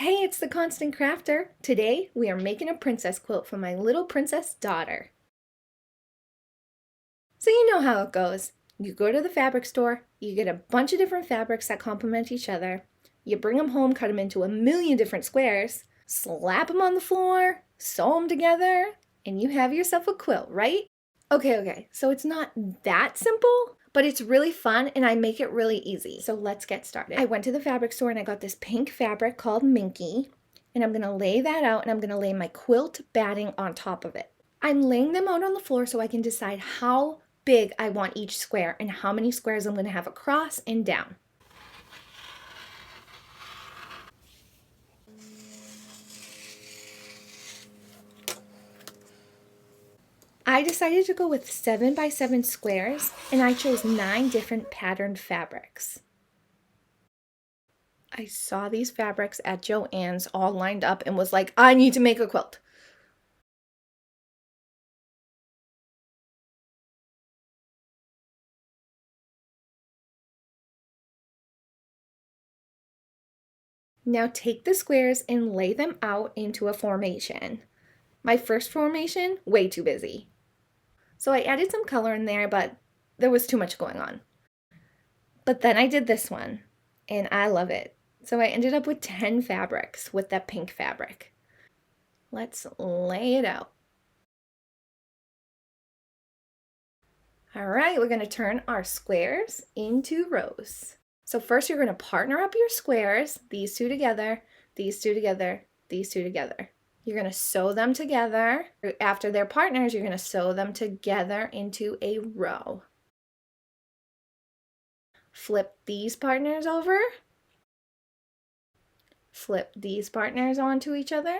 Hey, it's the Constant Crafter. Today we are making a princess quilt for my little princess daughter. So you know how it goes. You go to the fabric store, you get a bunch of different fabrics that complement each other, you bring them home, cut them into a million different squares, slap them on the floor, sew them together, and you have yourself a quilt, right? Okay, so it's not that simple, but it's really fun and I make it really easy. So let's get started. I went to the fabric store and I got this pink fabric called Minky, and I'm gonna lay that out and I'm gonna lay my quilt batting on top of it. I'm laying them out on the floor so I can decide how big I want each square and how many squares I'm gonna have across and down. I decided to go with 7x7 squares and I chose 9 different patterned fabrics. I saw these fabrics at Joann's all lined up and was like, I need to make a quilt. Now take the squares and lay them out into a formation. My first formation, way too busy. So I added some color in there, but there was too much going on. But then I did this one, and I love it. So I ended up with 10 fabrics with that pink fabric. Let's lay it out. All right, we're going to turn our squares into rows. So first you're going to partner up your squares, these two together, these two together, these two together. You're going to sew them together. After they're partners, you're going to sew them together into a row. Flip these partners over. Flip these partners onto each other.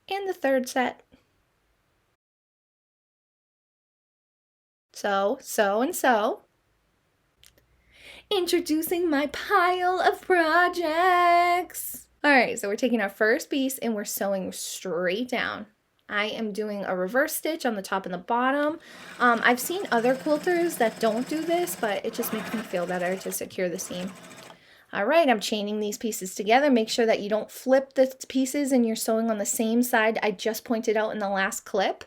And the third set. Sew, sew, and sew. Introducing my pile of projects. All right, so we're taking our first piece and we're sewing straight down. I am doing a reverse stitch on the top and the bottom. I've seen other quilters that don't do this, but it just makes me feel better to secure the seam. All right, I'm chaining these pieces together. Make sure that you don't flip the pieces and you're sewing on the same side I just pointed out in the last clip.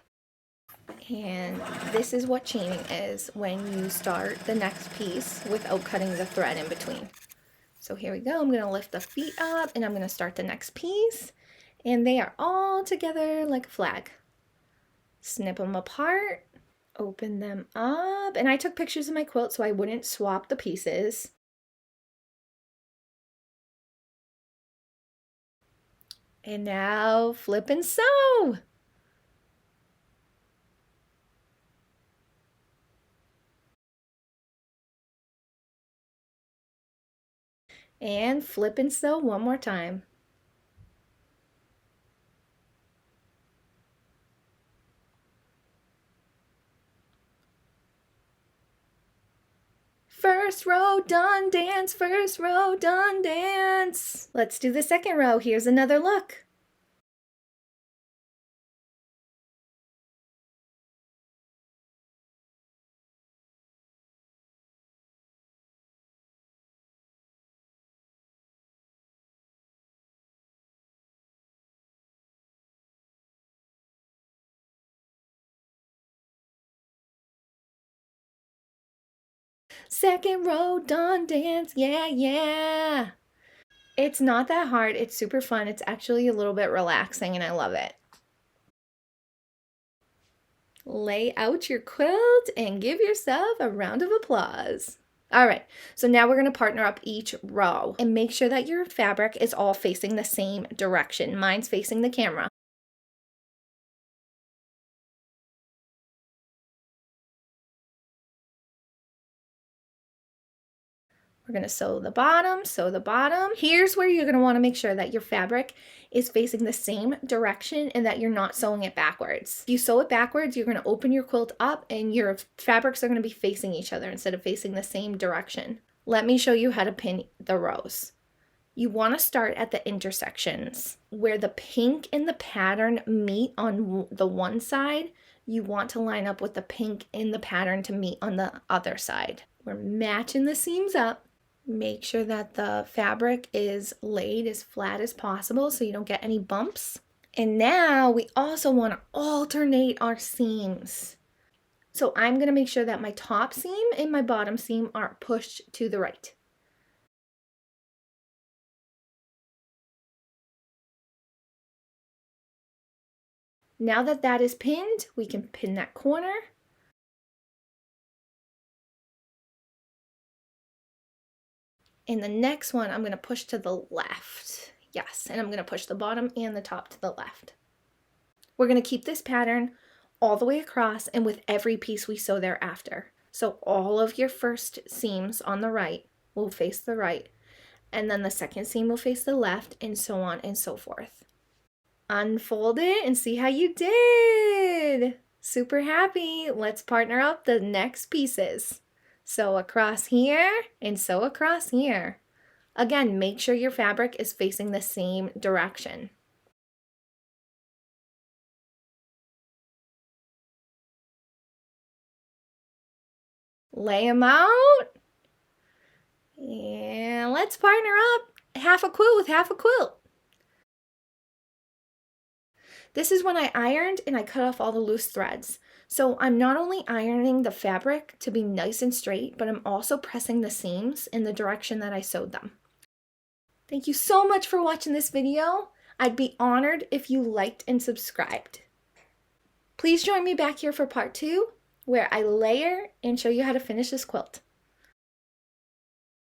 And this is what chaining is when you start the next piece without cutting the thread in between. So here we go. I'm going to lift the feet up and I'm going to start the next piece. And they are all together like a flag. Snip them apart, open them up. And I took pictures of my quilt so I wouldn't swap the pieces. And now flip and sew. And flip and sew one more time. First row done dance, first row done dance. Let's do the second row. Here's another look. Second row done dance, yeah. It's not that hard, it's super fun, it's actually a little bit relaxing and I love it. Lay out your quilt and give yourself a round of applause. All right, so now we're going to partner up each row and make sure that your fabric is all facing the same direction. Mine's facing the camera. We're going to sew the bottom, sew the bottom. Here's where you're going to want to make sure that your fabric is facing the same direction and that you're not sewing it backwards. If you sew it backwards, you're going to open your quilt up and your fabrics are going to be facing each other instead of facing the same direction. Let me show you how to pin the rows. You want to start at the intersections where the pink and the pattern meet on the one side. You want to line up with the pink in the pattern to meet on the other side. We're matching the seams up. Make sure that the fabric is laid as flat as possible so you don't get any bumps. And now we also want to alternate our seams. So I'm going to make sure that my top seam and my bottom seam are pushed to the right. Now that that is pinned, we can pin that corner. And the next one, I'm going to push to the left. Yes, and I'm going to push the bottom and the top to the left. We're going to keep this pattern all the way across and with every piece we sew thereafter. So all of your first seams on the right will face the right, and then the second seam will face the left, and so on and so forth. Unfold it and see how you did. Super happy. Let's partner up the next pieces. Sew across here and sew across here. Again, make sure your fabric is facing the same direction. Lay them out. And let's partner up half a quilt with half a quilt. This is when I ironed and I cut off all the loose threads. So I'm not only ironing the fabric to be nice and straight, but I'm also pressing the seams in the direction that I sewed them. Thank you so much for watching this video. I'd be honored if you liked and subscribed. Please join me back here for part 2, where I layer and show you how to finish this quilt.